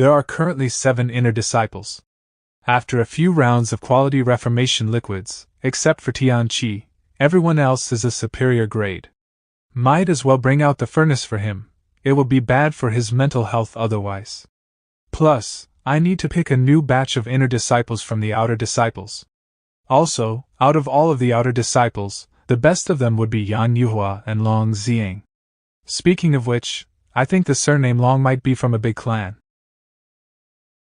There are currently 7 inner disciples. After a few rounds of quality reformation liquids, except for Tianqi, everyone else is a superior grade. Might as well bring out the furnace for him, it will be bad for his mental health otherwise. Plus, I need to pick a new batch of inner disciples from the outer disciples. Also, out of all of the outer disciples, the best of them would be Yan Yuhua and Long Xiang. Speaking of which, I think the surname Long might be from a big clan.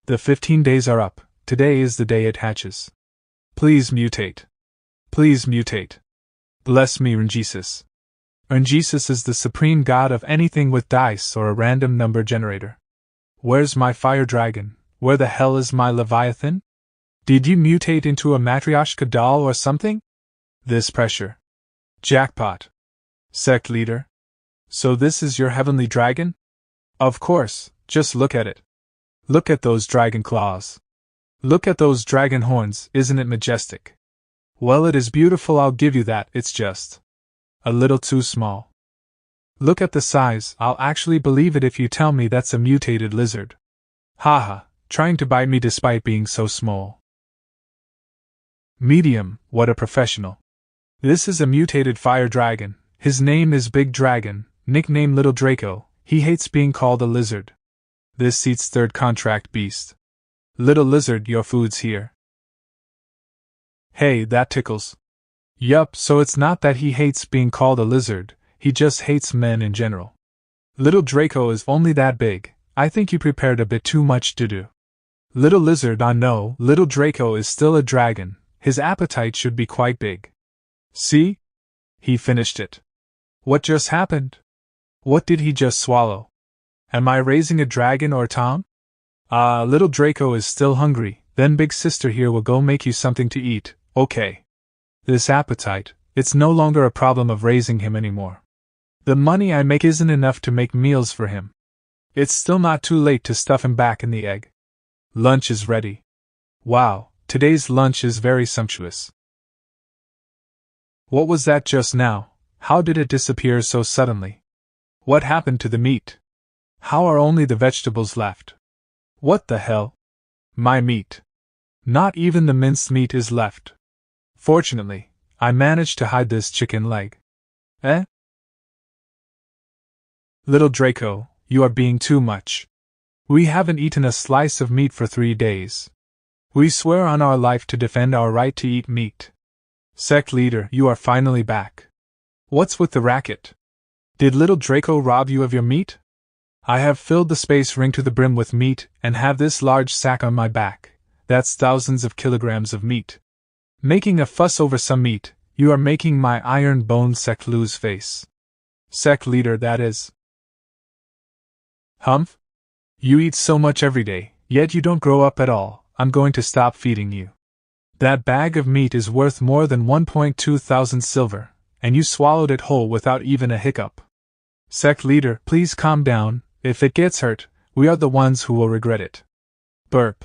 The 15 days are up. Today is the day it hatches. Please mutate. Please mutate. Bless me, Rangesus. Rangesus is the supreme god of anything with dice or a random number generator. Where's my fire dragon? Where the hell is my Leviathan? Did you mutate into a Matryoshka doll or something? This pressure. Jackpot. Sect leader. So this is your heavenly dragon? Of course, just look at it. Look at those dragon claws. Look at those dragon horns, isn't it majestic? Well, it is beautiful, I'll give you that, it's just a little too small. Look at the size, I'll actually believe it if you tell me that's a mutated lizard. Haha, trying to bite me despite being so small. Medium, what a professional. This is a mutated fire dragon, his name is Big Dragon, nickname Little Draco, he hates being called a lizard. This seats 3rd contract beast. Little lizard, your food's here. Hey, that tickles. Yup, so it's not that he hates being called a lizard, he just hates men in general. Little Draco is only that big, I think you prepared a bit too much to do. Little lizard, I know, Little Draco is still a dragon, his appetite should be quite big. See? He finished it. What just happened? What did he just swallow? Am I raising a dragon or Tom? Little Draco is still hungry, then big sister here will go make you something to eat, okay. This appetite, it's no longer a problem of raising him anymore. The money I make isn't enough to make meals for him. It's still not too late to stuff him back in the egg. Lunch is ready. Wow, today's lunch is very sumptuous. What was that just now? How did it disappear so suddenly? What happened to the meat? How are only the vegetables left? What the hell? My meat. Not even the minced meat is left. Fortunately, I managed to hide this chicken leg. Eh? Little Draco, you are being too much. We haven't eaten a slice of meat for 3 days. We swear on our life to defend our right to eat meat. Sect leader, you are finally back. What's with the racket? Did Little Draco rob you of your meat? I have filled the space ring to the brim with meat and have this large sack on my back. That's thousands of kilograms of meat. Making a fuss over some meat, you are making my iron-boned Sect lose face. Sect leader, that is. Humph? You eat so much every day, yet you don't grow up at all. I'm going to stop feeding you. That bag of meat is worth more than 1.2 thousand silver, and you swallowed it whole without even a hiccup. Sect leader, please calm down. If it gets hurt, we are the ones who will regret it. Burp.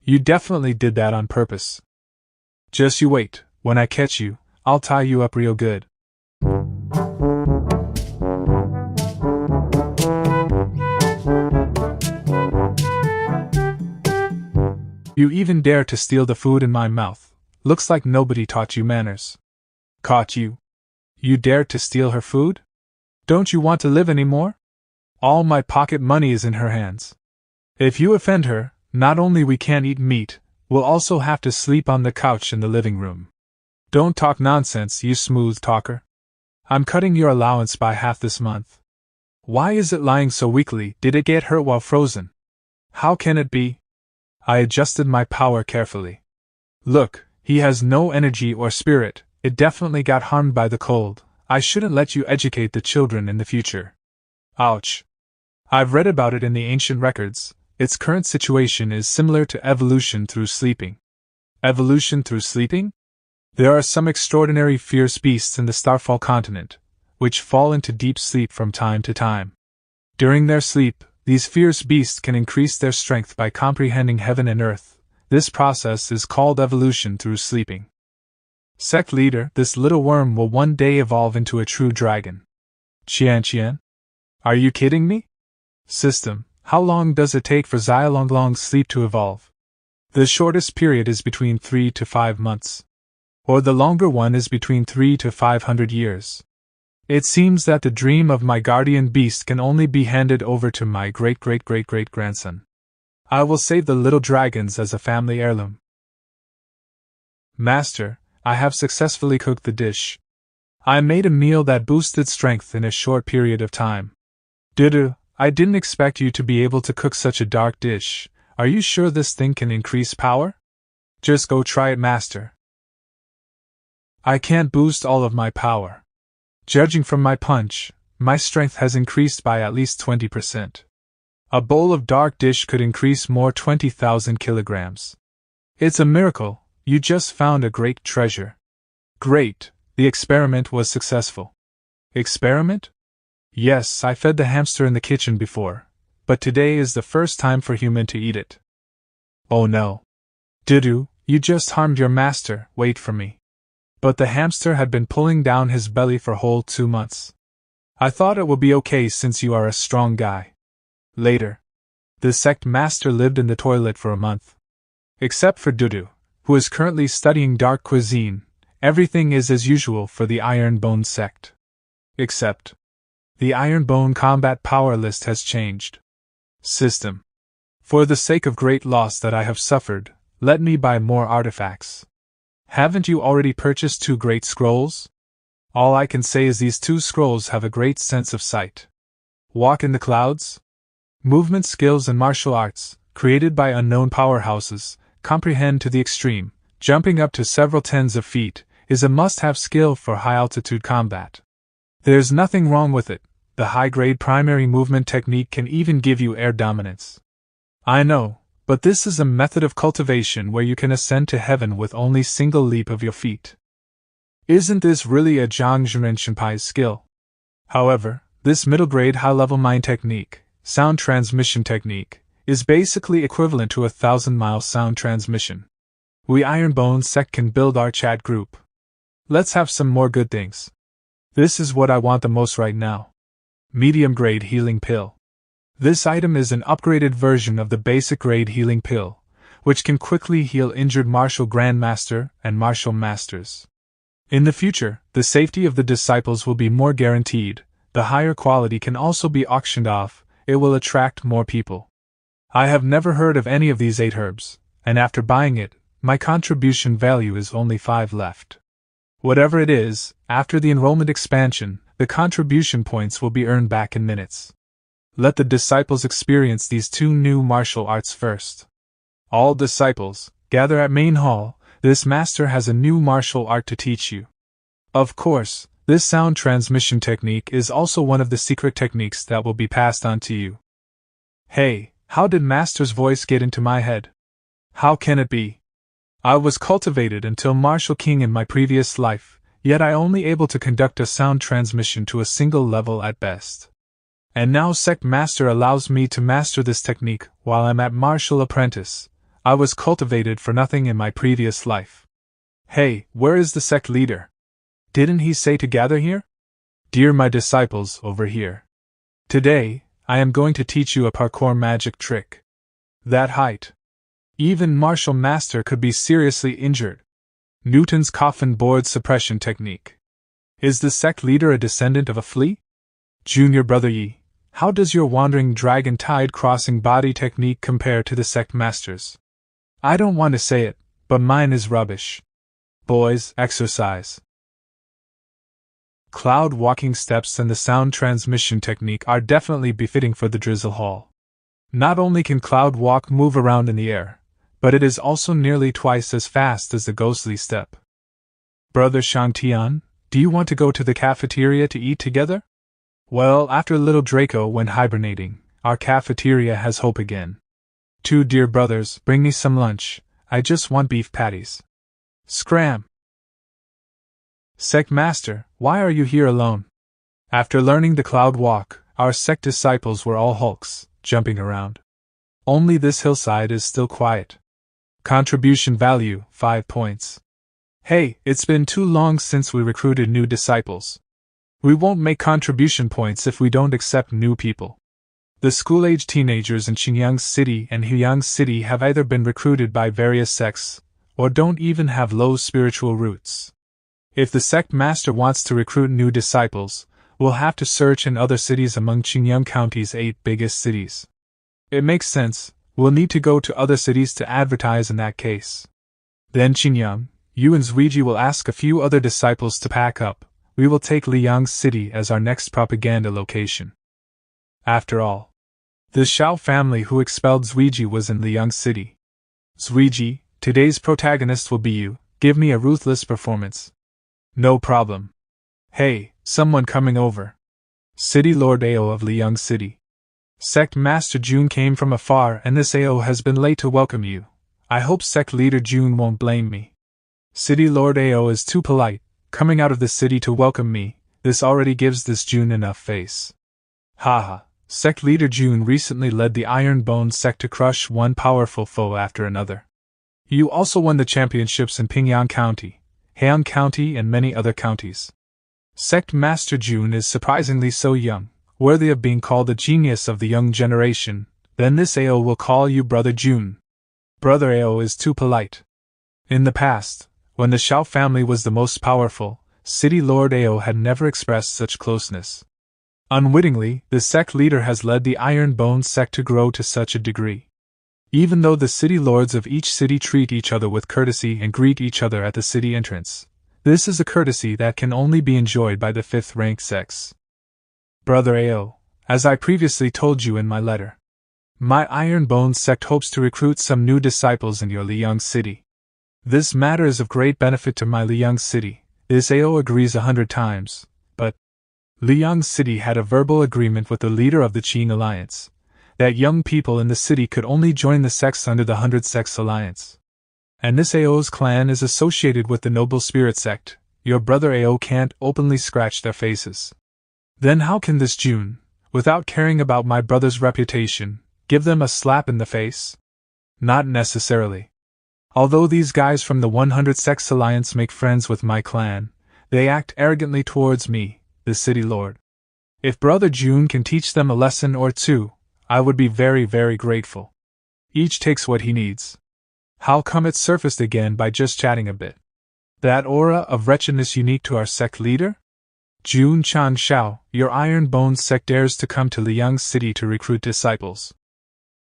You definitely did that on purpose. Just you wait, when I catch you, I'll tie you up real good. You even dare to steal the food in my mouth. Looks like nobody taught you manners. Caught you. You dared to steal her food? Don't you want to live anymore? All my pocket money is in her hands. If you offend her, not only we can't eat meat, we'll also have to sleep on the couch in the living room. Don't talk nonsense, you smooth talker. I'm cutting your allowance by half this month. Why is it lying so weakly? Did it get hurt while frozen? How can it be? I adjusted my power carefully. Look, he has no energy or spirit, it definitely got harmed by the cold. I shouldn't let you educate the children in the future. Ouch. I've read about it in the ancient records. Its current situation is similar to evolution through sleeping. Evolution through sleeping? There are some extraordinary fierce beasts in the Starfall continent, which fall into deep sleep from time to time. During their sleep, these fierce beasts can increase their strength by comprehending heaven and earth. This process is called evolution through sleeping. Sect leader, this little worm will one day evolve into a true dragon. Qian? Are you kidding me? System, How long does it take for Xiaolonglong's sleep to evolve? The shortest period is between 3 to 5 months. Or the longer one is between 3 to 500 years. It seems that the dream of my guardian beast can only be handed over to my great-great-great-great-grandson. I will save the little dragons as a family heirloom. Master, I have successfully cooked the dish. I made a meal that boosted strength in a short period of time. Dudu, I didn't expect you to be able to cook such a dark dish. Are you sure this thing can increase power? Just go try it, Master. I can't boost all of my power. Judging from my punch, my strength has increased by at least 20%. A bowl of dark dish could increase more 20,000 kilograms. It's a miracle, you just found a great treasure. Great, the experiment was successful. Experiment? Yes, I fed the hamster in the kitchen before, but today is the first time for human to eat it. Oh no. Dudu, you just harmed your master, wait for me. But the hamster had been pulling down his belly for whole 2 months. I thought it would be okay since you are a strong guy. Later. The sect master lived in the toilet for a month. Except for Dudu, who is currently studying dark cuisine, everything is as usual for the Iron Bone sect. Except the Iron Bone combat power list has changed. System. For the sake of great loss that I have suffered, let me buy more artifacts. Haven't you already purchased 2 great scrolls? All I can say is these 2 scrolls have a great sense of sight. Walk in the clouds? Movement skills and martial arts, created by unknown powerhouses, comprehend to the extreme, jumping up to several tens of feet, is a must-have skill for high-altitude combat. There's nothing wrong with it, the high-grade primary movement technique can even give you air dominance. I know, but this is a method of cultivation where you can ascend to heaven with only single leap of your feet. Isn't this really a Zhang Zhenrenshunpai's skill? However, this middle-grade high-level mind technique, sound transmission technique, is basically equivalent to a 1,000-mile sound transmission. We Ironbone Sect can build our chat group. Let's have some more good things. This is what I want the most right now. Medium-grade healing pill. This item is an upgraded version of the basic grade healing pill, which can quickly heal injured martial grandmaster and martial masters. In the future, the safety of the disciples will be more guaranteed, the higher quality can also be auctioned off, it will attract more people. I have never heard of any of these 8 herbs, and after buying it, my contribution value is only 5 left. Whatever it is, after the enrollment expansion, the contribution points will be earned back in minutes. Let the disciples experience these 2 new martial arts first. All disciples, gather at main hall, this master has a new martial art to teach you. Of course, this sound transmission technique is also one of the secret techniques that will be passed on to you. Hey, how did master's voice get into my head? How can it be? I was cultivated until martial king in my previous life, yet I only able to conduct a sound transmission to a single level at best. And now Sect Master allows me to master this technique while I'm at martial apprentice. I was cultivated for nothing in my previous life. Hey, where is the sect leader? Didn't he say to gather here? Dear my disciples, over here. Today, I am going to teach you a parkour magic trick. That height. Even martial master could be seriously injured. Newton's coffin board suppression technique. Is the sect leader a descendant of a flea? Junior Brother Yi, how does your wandering dragon tide crossing body technique compare to the sect master's? I don't want to say it, but mine is rubbish. Boys, exercise. Cloud walking steps and the sound transmission technique are definitely befitting for the Drizzle Hall. Not only can Cloud Walk move around in the air, but it is also nearly twice as fast as the ghostly step. Brother Shangtian, do you want to go to the cafeteria to eat together? Well, after little Draco went hibernating, our cafeteria has hope again. 2 dear brothers, bring me some lunch, I just want beef patties. Scram! Sect Master, why are you here alone? After learning the Cloud Walk, our sect disciples were all hulks, jumping around. Only this hillside is still quiet. Contribution value, 5 points. Hey, it's been too long since we recruited new disciples. We won't make contribution points if we don't accept new people. The school-age teenagers in Qingyang City and Huyang City have either been recruited by various sects, or don't even have low spiritual roots. If the sect master wants to recruit new disciples, we'll have to search in other cities among Qingyang County's 8 biggest cities. It makes sense, we'll need to go to other cities to advertise in that case. Then Qingyang, Yuan's Ouija will ask a few other disciples to pack up. We will take Liang City as our next propaganda location. After all, the Xiao family who expelled Zuiji was in Liang City. Zuiji, today's protagonist will be you. Give me a ruthless performance. No problem. Hey, someone coming over. City Lord Ao of Liang City. Sect Master Jun came from afar and this Ao has been late to welcome you. I hope Sect Leader Jun won't blame me. City Lord Ao is too polite, coming out of the city to welcome me. This already gives this Jun enough face. Haha. Sect Leader Jun recently led the Iron Bone sect to crush one powerful foe after another. You also won the championships in Pingyang County, Heian County and many other counties. Sect Master Jun is surprisingly so young, worthy of being called the genius of the young generation. Then this Ao will call you Brother Jun. Brother Ao is too polite. In the past, when the Xiao family was the most powerful, City Lord Ao had never expressed such closeness. Unwittingly, the sect leader has led the Iron Bone sect to grow to such a degree. Even though the city lords of each city treat each other with courtesy and greet each other at the city entrance, this is a courtesy that can only be enjoyed by the 5th-ranked sects. Brother Ao, as I previously told you in my letter, my Iron Bone sect hopes to recruit some new disciples in your Liang City. This matter is of great benefit to my Liang City. This Ao agrees 100 times, but Liang City had a verbal agreement with the leader of the Qing Alliance, that young people in the city could only join the sects under the 100 Sects Alliance. And this Ao's clan is associated with the Noble Spirit sect. Your brother Ao can't openly scratch their faces. Then how can this Jun, without caring about my brother's reputation, give them a slap in the face? Not necessarily. Although these guys from the 100 Sects Alliance make friends with my clan, they act arrogantly towards me, the city lord. If Brother Jun can teach them a lesson or two, I would be very, very grateful. Each takes what he needs. How come it surfaced again by just chatting a bit? That aura of wretchedness unique to our sect leader? Jun Chan Xiao, your Iron Bone sect dares to come to Liang City to recruit disciples.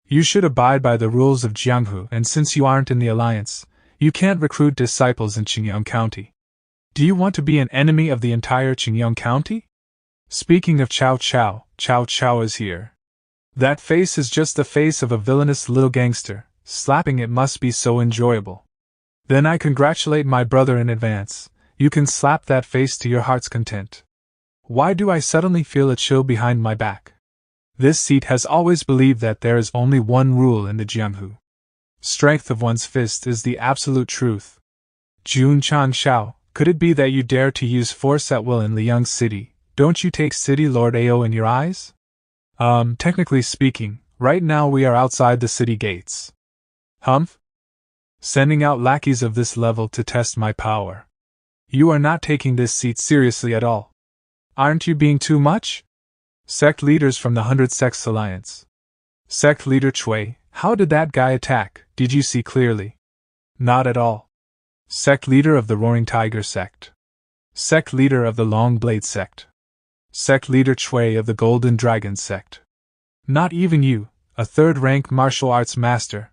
You should abide by the rules of Jianghu, and since you aren't in the alliance, you can't recruit disciples in Qingyang County. Do you want to be an enemy of the entire Qingyang County? Speaking of Cao Cao, Cao Cao is here. That face is just the face of a villainous little gangster. Slapping it must be so enjoyable. Then I congratulate my brother in advance. You can slap that face to your heart's content. Why do I suddenly feel a chill behind my back? This seat has always believed that there is only one rule in the Jianghu. Strength of one's fist is the absolute truth. Jun Chan Xiao, could it be that you dare to use force at will in Liang City? Don't you take City Lord Ao in your eyes? Technically speaking, right now we are outside the city gates. Humph? Sending out lackeys of this level to test my power. You are not taking this seat seriously at all. Aren't you being too much? Sect leaders from the 100 Sects Alliance. Sect leader Chui, how did that guy attack? Did you see clearly? Not at all. Sect leader of the Roaring Tiger sect. Sect leader of the Long Blade sect. Sect leader Chui of the Golden Dragon sect. Not even you, a third-rank martial arts master.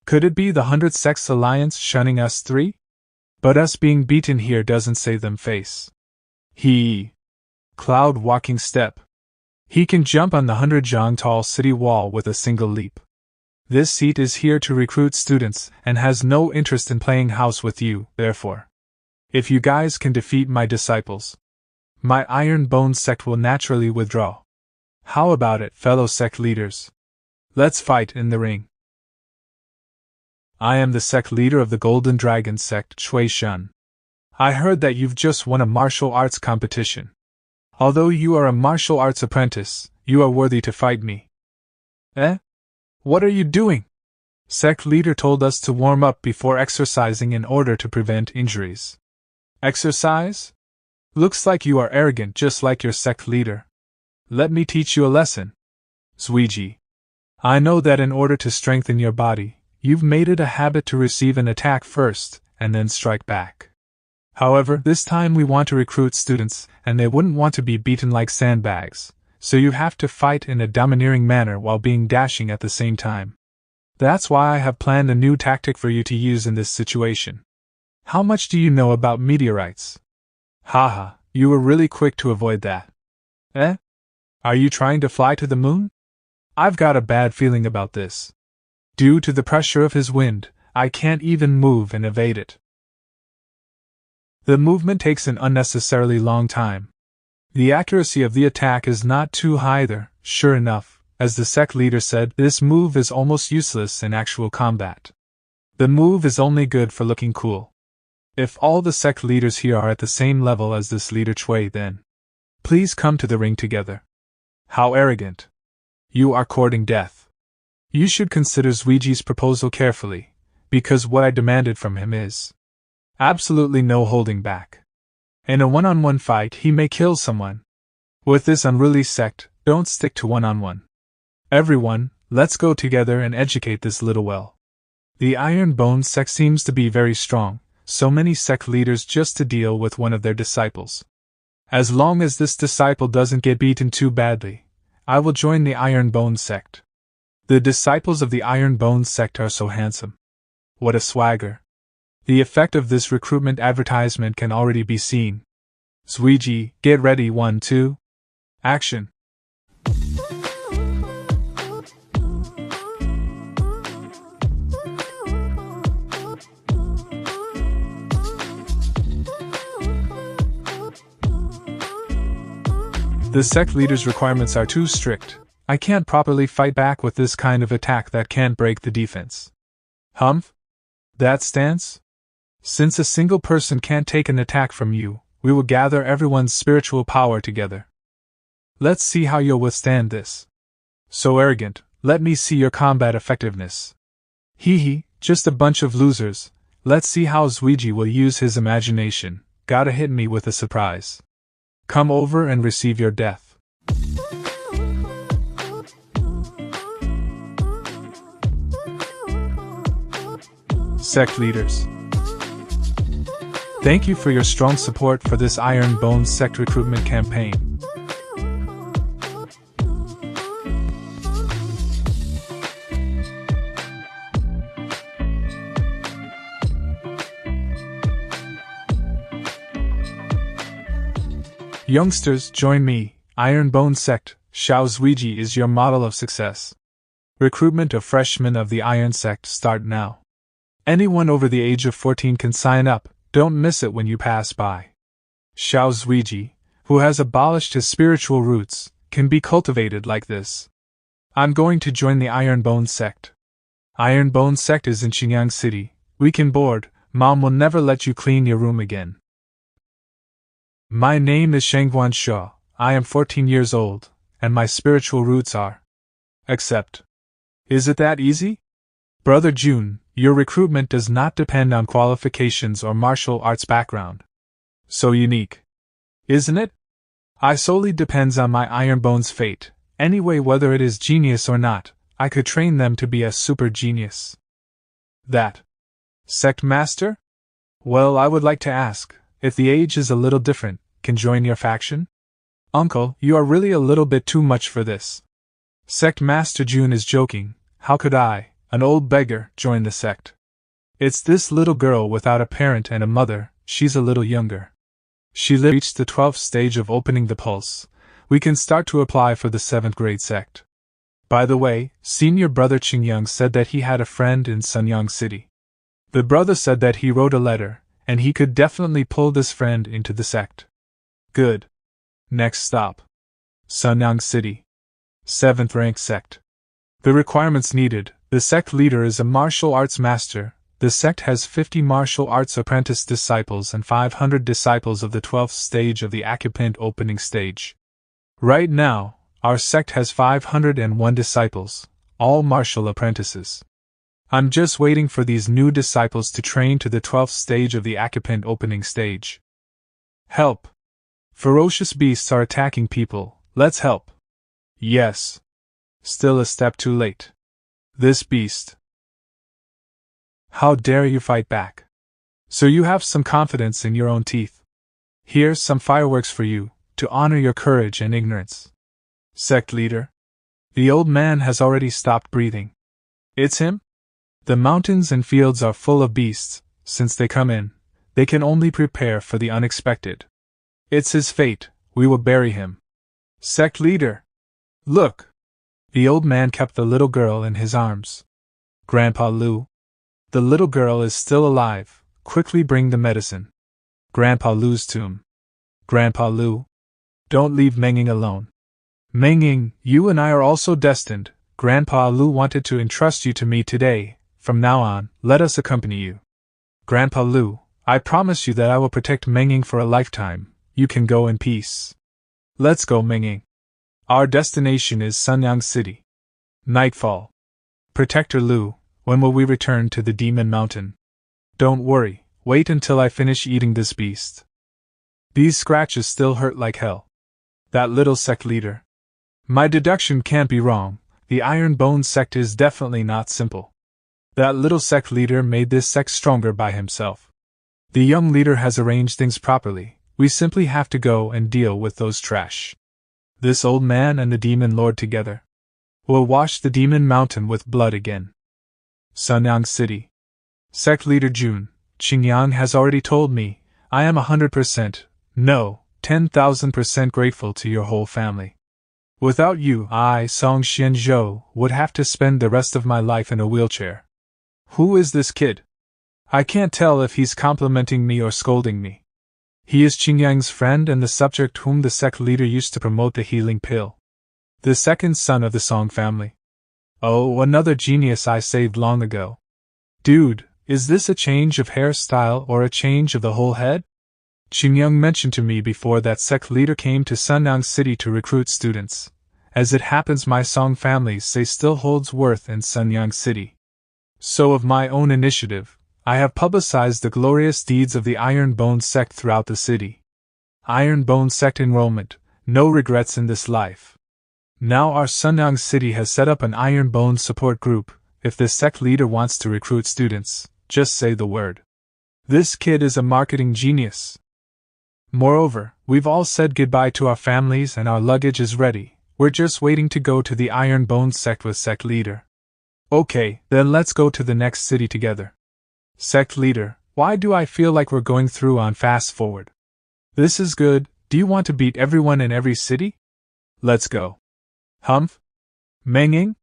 Could it be the 100 Sects Alliance shunning us three? But us being beaten here doesn't save them face. He. Cloud walking step. He can jump on the 100-jong tall city wall with a single leap. This seat is here to recruit students and has no interest in playing house with you, therefore. If you guys can defeat my disciples, my Iron Bone sect will naturally withdraw. How about it, fellow sect leaders? Let's fight in the ring. I am the sect leader of the Golden Dragon sect, Chui Shun. I heard that you've just won a martial arts competition. Although you are a martial arts apprentice, you are worthy to fight me. Eh? What are you doing? Sect leader told us to warm up before exercising in order to prevent injuries. Exercise? Looks like you are arrogant just like your sect leader. Let me teach you a lesson. Zuiji. I know that in order to strengthen your body, you've made it a habit to receive an attack first, and then strike back. However, this time we want to recruit students, and they wouldn't want to be beaten like sandbags, so you have to fight in a domineering manner while being dashing at the same time. That's why I have planned a new tactic for you to use in this situation. How much do you know about meteorites? Haha, you were really quick to avoid that. Eh? Are you trying to fly to the moon? I've got a bad feeling about this. Due to the pressure of his wind, I can't even move and evade it. The movement takes an unnecessarily long time. The accuracy of the attack is not too high either. Sure enough, as the sect leader said, this move is almost useless in actual combat. The move is only good for looking cool. If all the sect leaders here are at the same level as this leader Chui, then please come to the ring together. How arrogant. You are courting death. You should consider Zuiji's proposal carefully, because what I demanded from him is absolutely no holding back. In a one-on-one fight, he may kill someone. With this unruly sect, don't stick to one-on-one. Everyone, let's go together and educate this little well. The Iron Bone sect seems to be very strong, so many sect leaders just to deal with one of their disciples. As long as this disciple doesn't get beaten too badly, I will join the Iron Bone sect. The disciples of the Iron Bone sect are so handsome. What a swagger. The effect of this recruitment advertisement can already be seen. Zuiji, get ready, 1, 2. Action. The sect leader's requirements are too strict. I can't properly fight back with this kind of attack that can't break the defense. Humph? That stance? Since a single person can't take an attack from you, we will gather everyone's spiritual power together. Let's see how you'll withstand this. So arrogant, let me see your combat effectiveness. Hee hee, just a bunch of losers. Let's see how Zuiji will use his imagination. Gotta hit me with a surprise. Come over and receive your death. Sect leaders, thank you for your strong support for this Iron Bone sect recruitment campaign. Youngsters, join me, Iron Bone sect. Xiao Zuiji is your model of success. Recruitment of freshmen of the Iron sect start now. Anyone over the age of 14 can sign up, don't miss it when you pass by. Xiao Zuiji, who has abolished his spiritual roots, can be cultivated like this. I'm going to join the Iron Bone sect. Iron Bone sect is in Xinjiang City. We can board. Mom will never let you clean your room again. My name is Shangguan Shaw. I am 14 years old, and my spiritual roots are accept. Is it that easy? Brother Jun, your recruitment does not depend on qualifications or martial arts background. So unique. Isn't it? I solely depends on my Iron Bone's fate. Anyway, whether it is genius or not, I could train them to be a super genius. That sect master? Well, I would like to ask, if the age is a little different, can join your faction? Uncle, you are really a little bit too much for this. Sect Master Jun is joking. How could I, an old beggar, join the sect? It's this little girl without a parent and a mother. She's a little younger. She reached the 12th stage of opening the pulse. We can start to apply for the 7th grade sect. By the way, senior brother Qingyang said that he had a friend in Sunyang City. The brother said that he wrote a letter, and he could definitely pull this friend into the sect. Good. Next stop. Sunyang City. 7th rank sect. The requirements needed. The sect leader is a martial arts master. The sect has 50 martial arts apprentice disciples and 500 disciples of the 12th stage of the acupuncture opening stage. Right now, our sect has 501 disciples, all martial apprentices. I'm just waiting for these new disciples to train to the 12th stage of the acupuncture opening stage. Help! Ferocious beasts are attacking people, let's help! Yes. Still a step too late. This beast. How dare you fight back? So you have some confidence in your own teeth. Here's some fireworks for you, to honor your courage and ignorance. Sect leader. The old man has already stopped breathing. It's him? The mountains and fields are full of beasts. Since they come in, they can only prepare for the unexpected. It's his fate, we will bury him. Sect leader. Look! The old man kept the little girl in his arms. Grandpa Lu. The little girl is still alive, quickly bring the medicine. Grandpa Lu's tomb. Grandpa Lu. Don't leave Mengying alone. Mengying, you and I are also destined. Grandpa Lu wanted to entrust you to me today. From now on, let us accompany you. Grandpa Lu, I promise you that I will protect Mengying for a lifetime. You can go in peace. Let's go, Mengying. Our destination is Sunyang City. Nightfall. Protector Lu, when will we return to the Demon Mountain? Don't worry, wait until I finish eating this beast. These scratches still hurt like hell. That little sect leader. My deduction can't be wrong, the Iron Bone sect is definitely not simple. That little sect leader made this sect stronger by himself. The young leader has arranged things properly, we simply have to go and deal with those trash. This old man and the demon lord together will wash the demon mountain with blood again. Sunyang City. Sect leader Jun, Qingyang has already told me, I am 100%, no, 10,000% grateful to your whole family. Without you, I, Song Xianzhou, would have to spend the rest of my life in a wheelchair. Who is this kid? I can't tell if he's complimenting me or scolding me. He is Qingyang's friend and the subject whom the sect leader used to promote the healing pill. The second son of the Song family. Oh, another genius I saved long ago. Dude, is this a change of hairstyle or a change of the whole head? Qingyang mentioned to me before that sect leader came to Sunyang City to recruit students. As it happens, my Song family say still holds worth in Sunyang City. So of my own initiative, I have publicized the glorious deeds of the Iron Bone sect throughout the city. Iron Bone sect enrollment, no regrets in this life. Now our Sunyang City has set up an Iron Bone support group. If this sect leader wants to recruit students, just say the word. This kid is a marketing genius. Moreover, we've all said goodbye to our families and our luggage is ready. We're just waiting to go to the Iron Bone sect with sect leader. Okay, then let's go to the next city together. Sect leader, why do I feel like we're going through on fast forward? This is good, do you want to beat everyone in every city? Let's go. Humph? Mengying?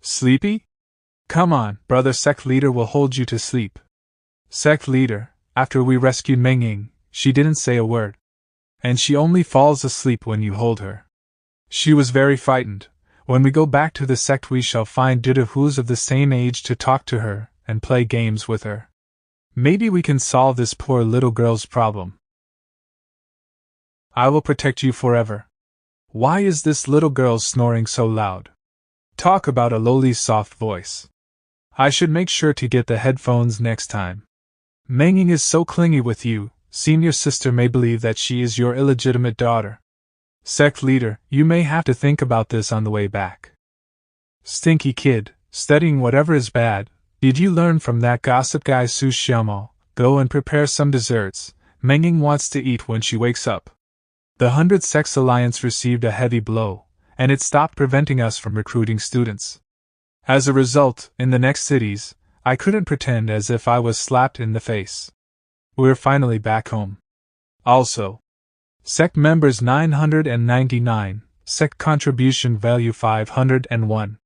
Sleepy? Come on, brother sect leader will hold you to sleep. Sect leader, after we rescued Mengying, she didn't say a word. And she only falls asleep when you hold her. She was very frightened. When we go back to the sect we shall find Duda who's of the same age to talk to her and play games with her. Maybe we can solve this poor little girl's problem. I will protect you forever. Why is this little girl snoring so loud? Talk about a lowly soft voice. I should make sure to get the headphones next time. Mengying is so clingy with you, senior sister may believe that she is your illegitimate daughter. Sect leader, you may have to think about this on the way back. Stinky kid, studying whatever is bad. Did you learn from that gossip guy Su Xiaomao? Go and prepare some desserts. Mengying wants to eat when she wakes up. The 100 Sects Alliance received a heavy blow, and it stopped preventing us from recruiting students. As a result, in the next cities, I couldn't pretend as if I was slapped in the face. We're finally back home. Also, Sect members 999, Sect contribution value 501.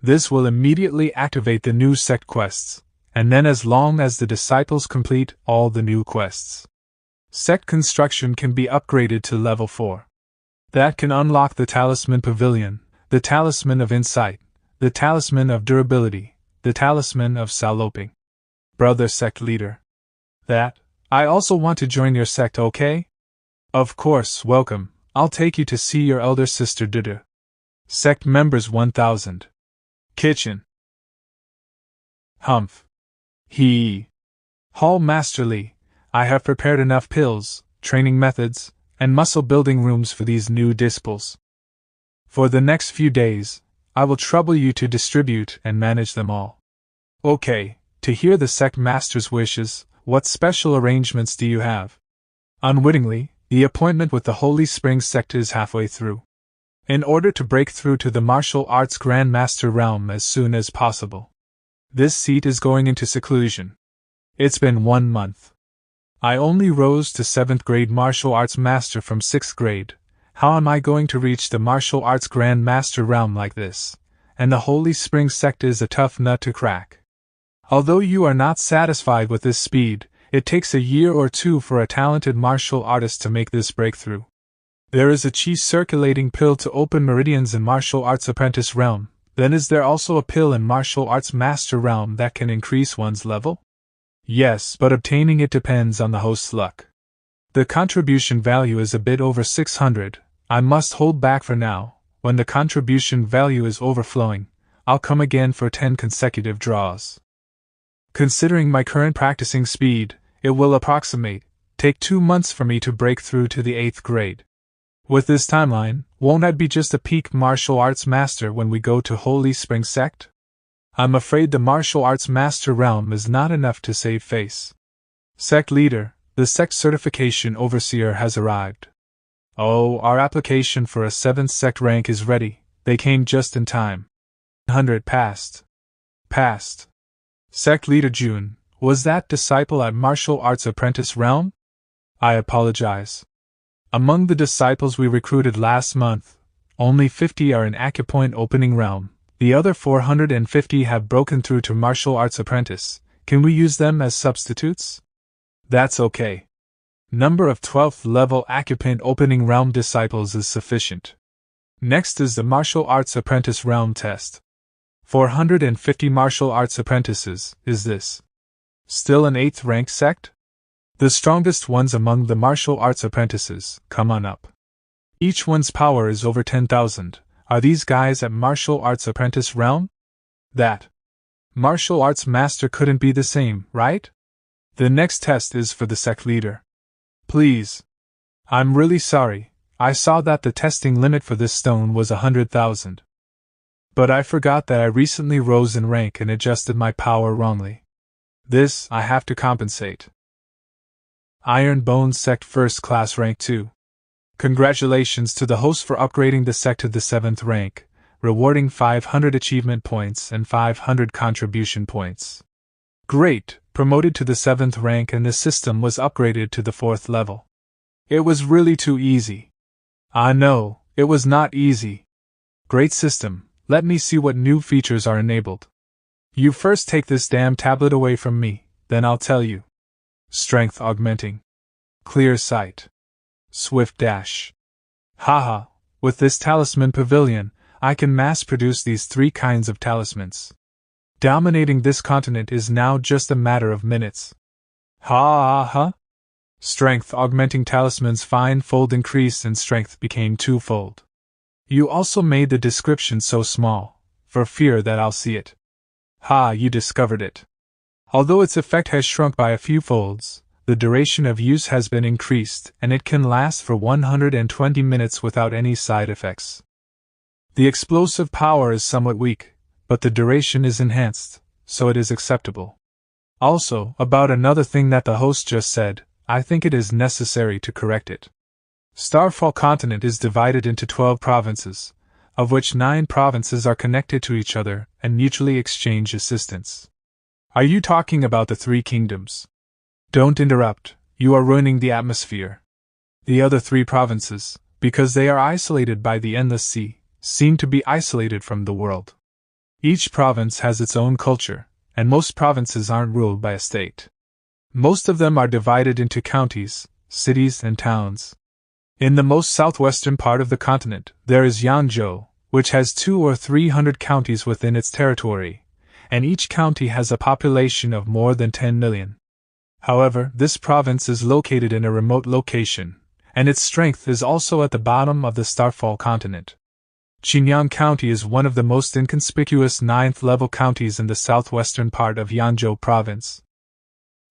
This will immediately activate the new sect quests, and then as long as the disciples complete all the new quests, sect construction can be upgraded to level 4. That can unlock the Talisman Pavilion, the Talisman of Insight, the Talisman of Durability, the Talisman of Saloping. Brother sect leader. I also want to join your sect, okay? Of course, welcome, I'll take you to see your elder sister Duda. Sect members 1000. Kitchen. Humph. Hall Masterly, I have prepared enough pills, training methods, and muscle building rooms for these new disciples. For the next few days, I will trouble you to distribute and manage them all. Okay, to hear the sect master's wishes, what special arrangements do you have? Unwittingly, the appointment with the Holy Spring sect is halfway through. In order to break through to the martial arts Grand Master realm as soon as possible. This seat is going into seclusion. It's been 1 month. I only rose to 7th grade martial arts master from 6th grade. How am I going to reach the martial arts Grand Master realm like this? And the Holy Spring sect is a tough nut to crack. Although you are not satisfied with this speed, it takes a year or 2 for a talented martial artist to make this breakthrough. There is a chi circulating pill to open meridians in martial arts apprentice realm. Then is there also a pill in martial arts master realm that can increase one's level? Yes, but obtaining it depends on the host's luck. The contribution value is a bit over 600. I must hold back for now. When the contribution value is overflowing, I'll come again for 10 consecutive draws. Considering my current practicing speed, it will take 2 months for me to break through to the 8th grade. With this timeline, won't I be just a peak martial arts master when we go to Holy Spring sect? I'm afraid the martial arts master realm is not enough to save face. Sect leader, the sect certification overseer has arrived. Oh, our application for a 7th sect rank is ready. They came just in time. 100 passed. Sect leader June, was that disciple at martial arts apprentice realm? I apologize. Among the disciples we recruited last month, only 50 are in acupoint opening realm. The other 450 have broken through to martial arts apprentice. Can we use them as substitutes? That's okay. Number of 12th level acupoint opening realm disciples is sufficient. Next is the martial arts apprentice realm test. 450 martial arts apprentices, is this still an 8th rank sect? The strongest ones among the martial arts apprentices, come on up. Each one's power is over 10,000. Are these guys at martial arts apprentice realm? That martial arts master couldn't be the same, right? The next test is for the sect leader. Please. I'm really sorry, I saw that the testing limit for this stone was 100,000. But I forgot that I recently rose in rank and adjusted my power wrongly. This, I have to compensate. Iron Bones Sect First Class Rank 2. Congratulations to the host for upgrading the sect to the 7th rank, rewarding 500 achievement points and 500 contribution points. Great, promoted to the 7th rank and the system was upgraded to the 4th level. It was really too easy. Ah no, it was not easy. Great system, let me see what new features are enabled. You first take this damn tablet away from me, then I'll tell you. Strength augmenting. Clear sight. Swift dash. Haha, with this talisman pavilion, I can mass produce these 3 kinds of talismans. Dominating this continent is now just a matter of minutes. Ha. Strength augmenting talisman's fine fold increase and strength became 2-fold. You also made the description so small, for fear that I'll see it. Ha, you discovered it. Although its effect has shrunk by a few folds, the duration of use has been increased and it can last for 120 minutes without any side effects. The explosive power is somewhat weak, but the duration is enhanced, so it is acceptable. Also, about another thing that the host just said, I think it is necessary to correct it. Starfall continent is divided into 12 provinces, of which 9 provinces are connected to each other and mutually exchange assistance. Are you talking about the 3 kingdoms? Don't interrupt, you are ruining the atmosphere. The other 3 provinces, because they are isolated by the endless sea, seem to be isolated from the world. Each province has its own culture, and most provinces aren't ruled by a state. Most of them are divided into counties, cities, and towns. In the most southwestern part of the continent, there is Yanzhou, which has 200 or 300 counties within its territory, and each county has a population of more than 10 million. However, this province is located in a remote location, and its strength is also at the bottom of the Starfall continent. Qinyang County is one of the most inconspicuous 9th-level counties in the southwestern part of Yanzhou province.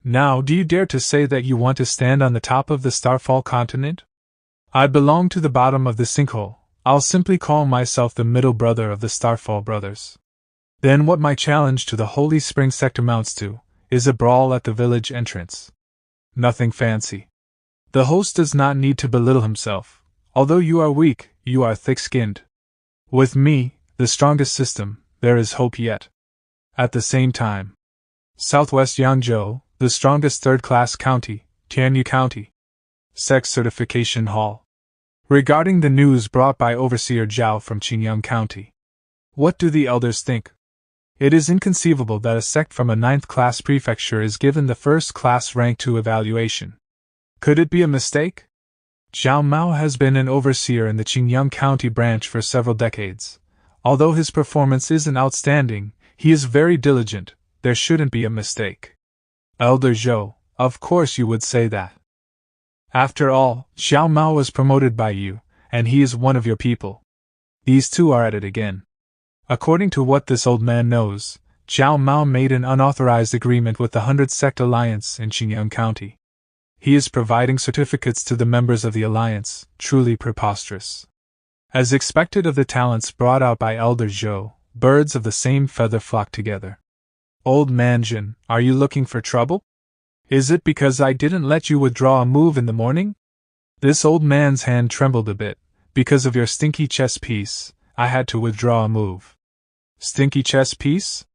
Now, do you dare to say that you want to stand on the top of the Starfall continent? I belong to the bottom of the sinkhole, I'll simply call myself the middle brother of the Starfall brothers. Then what my challenge to the Holy Spring Sect amounts to is a brawl at the village entrance. Nothing fancy. The host does not need to belittle himself. Although you are weak, you are thick-skinned. With me, the strongest system, there is hope yet. At the same time, Southwest Yangzhou, the strongest third-class county, Tianyu County. Sect Certification Hall. Regarding the news brought by Overseer Zhao from Qingyang County. What do the elders think? It is inconceivable that a sect from a 9th-class prefecture is given the first-class rank 2 evaluation. Could it be a mistake? Zhao Mao has been an overseer in the Qingyang County branch for several decades. Although his performance isn't outstanding, he is very diligent. There shouldn't be a mistake. Elder Zhou, of course you would say that. After all, Zhao Mao was promoted by you, and he is one of your people. These two are at it again. According to what this old man knows, Zhao Mao made an unauthorized agreement with the 100 Sect Alliance in Qingyang County. He is providing certificates to the members of the alliance, truly preposterous. As expected of the talents brought out by Elder Zhou, birds of the same feather flock together. Old man Jin, are you looking for trouble? Is it because I didn't let you withdraw a move in the morning? This old man's hand trembled a bit. Because of your stinky chess piece, I had to withdraw a move. Stinky chess piece?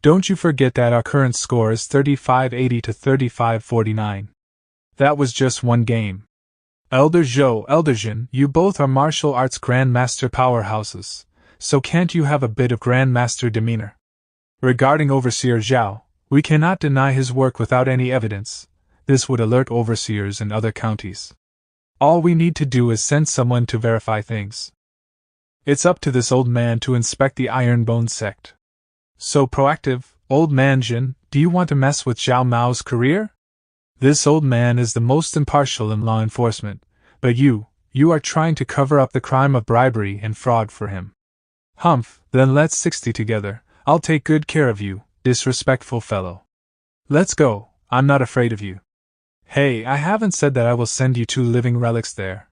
Don't you forget that our current score is 3580 to 3549. That was just one game. Elder Zhou, Elder Jin, you both are martial arts grandmaster powerhouses, so can't you have a bit of grandmaster demeanor? Regarding Overseer Zhao, we cannot deny his work without any evidence. This would alert overseers in other counties. All we need to do is send someone to verify things. It's up to this old man to inspect the Ironbone sect. So proactive, old man Jin, do you want to mess with Zhao Mao's career? This old man is the most impartial in law enforcement, but you are trying to cover up the crime of bribery and fraud for him. Humph, then let's 60 together. I'll take good care of you, disrespectful fellow. Let's go, I'm not afraid of you. Hey, I haven't said that I will send you 2 living relics there.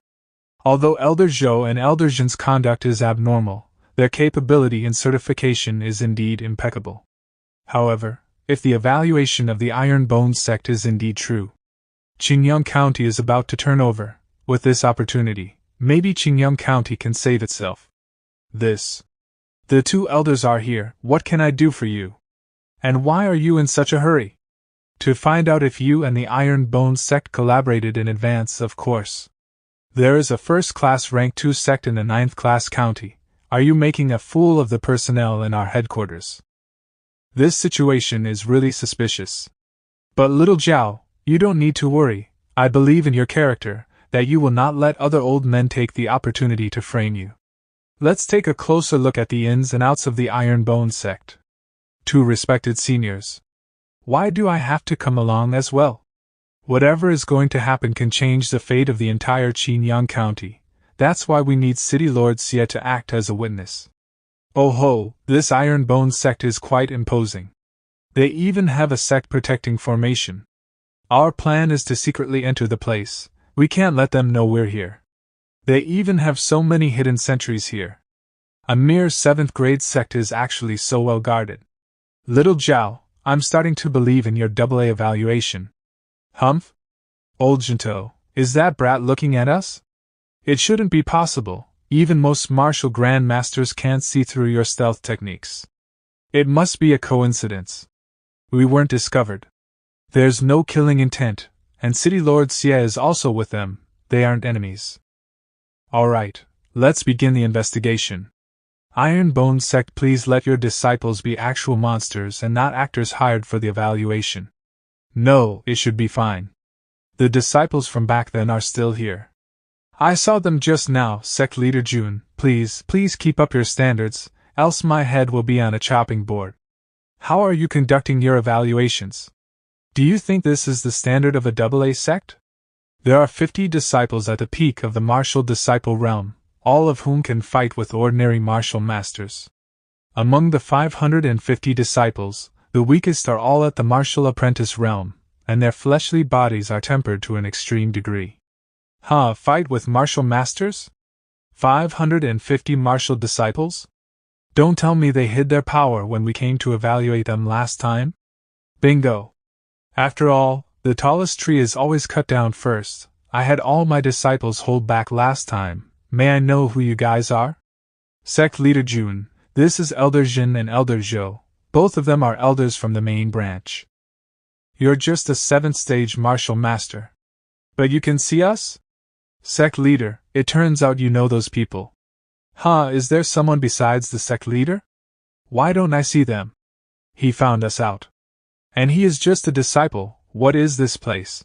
Although Elder Zhou and Elder Jin's conduct is abnormal, their capability and certification is indeed impeccable. However, if the evaluation of the Ironbone sect is indeed true, Qingyang County is about to turn over. With this opportunity, maybe Qingyang County can save itself. The 2 elders are here. What can I do for you? And why are you in such a hurry? To find out if you and the Ironbone sect collaborated in advance, of course. There is a first-class rank 2 sect in the 9th-class county. Are you making a fool of the personnel in our headquarters? This situation is really suspicious. But little Zhao, you don't need to worry. I believe in your character, that you will not let other old men take the opportunity to frame you. Let's take a closer look at the ins and outs of the Ironbone sect. 2 respected seniors. Why do I have to come along as well? Whatever is going to happen can change the fate of the entire Qingyang County. That's why we need City Lord Xie to act as a witness. Oh ho, this Ironbone sect is quite imposing. They even have a sect protecting formation. Our plan is to secretly enter the place. We can't let them know we're here. They even have so many hidden sentries here. A mere 7th grade sect is actually so well guarded. Little Zhao, I'm starting to believe in your AA evaluation. Humph? Old Jinto, is that brat looking at us? It shouldn't be possible. Even most martial grandmasters can't see through your stealth techniques. It must be a coincidence. We weren't discovered. There's no killing intent, and City Lord Xie is also with them. They aren't enemies. Alright, let's begin the investigation. Ironbone sect, please let your disciples be actual monsters and not actors hired for the evaluation. No, it should be fine. The disciples from back then are still here. I saw them just now. Sect Leader Jun, please keep up your standards, else my head will be on a chopping board. How are you conducting your evaluations? Do you think this is the standard of a AA sect? There are 50 disciples at the peak of the martial disciple realm, all of whom can fight with ordinary martial masters. Among the 550 disciples, the weakest are all at the martial apprentice realm, and their fleshly bodies are tempered to an extreme degree. Fight with martial masters? 550 martial disciples? Don't tell me they hid their power when we came to evaluate them last time? Bingo! After all, the tallest tree is always cut down first. I had all my disciples hold back last time. May I know who you guys are? Sect Leader Jun, this is Elder Jin and Elder Zhou. Both of them are elders from the main branch. You're just a 7th stage martial master. But you can see us? Sect Leader, it turns out you know those people. Huh, is there someone besides the sect leader? Why don't I see them? He found us out. And he is just a disciple. What is this place?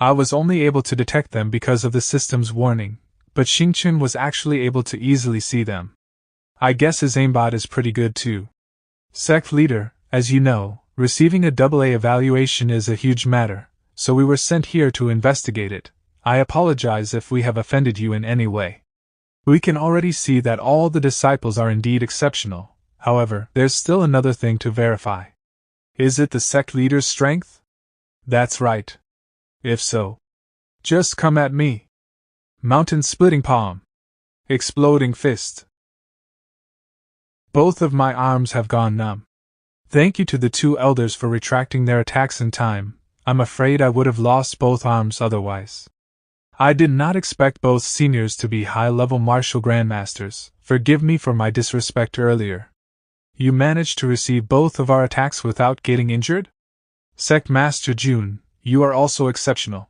I was only able to detect them because of the system's warning, but Xingchen was actually able to easily see them. I guess his aimbot is pretty good too. Sect Leader, as you know, receiving a AA evaluation is a huge matter, so we were sent here to investigate it. I apologize if we have offended you in any way. We can already see that all the disciples are indeed exceptional. However, there's still another thing to verify. Is it the sect leader's strength? That's right. If so, just come at me. Mountain-splitting palm. Exploding fist. Both of my arms have gone numb. Thank you to the 2 elders for retracting their attacks in time. I'm afraid I would have lost both arms otherwise. I did not expect both seniors to be high-level martial grandmasters. Forgive me for my disrespect earlier. You managed to receive both of our attacks without getting injured? Sect Master Jun, you are also exceptional.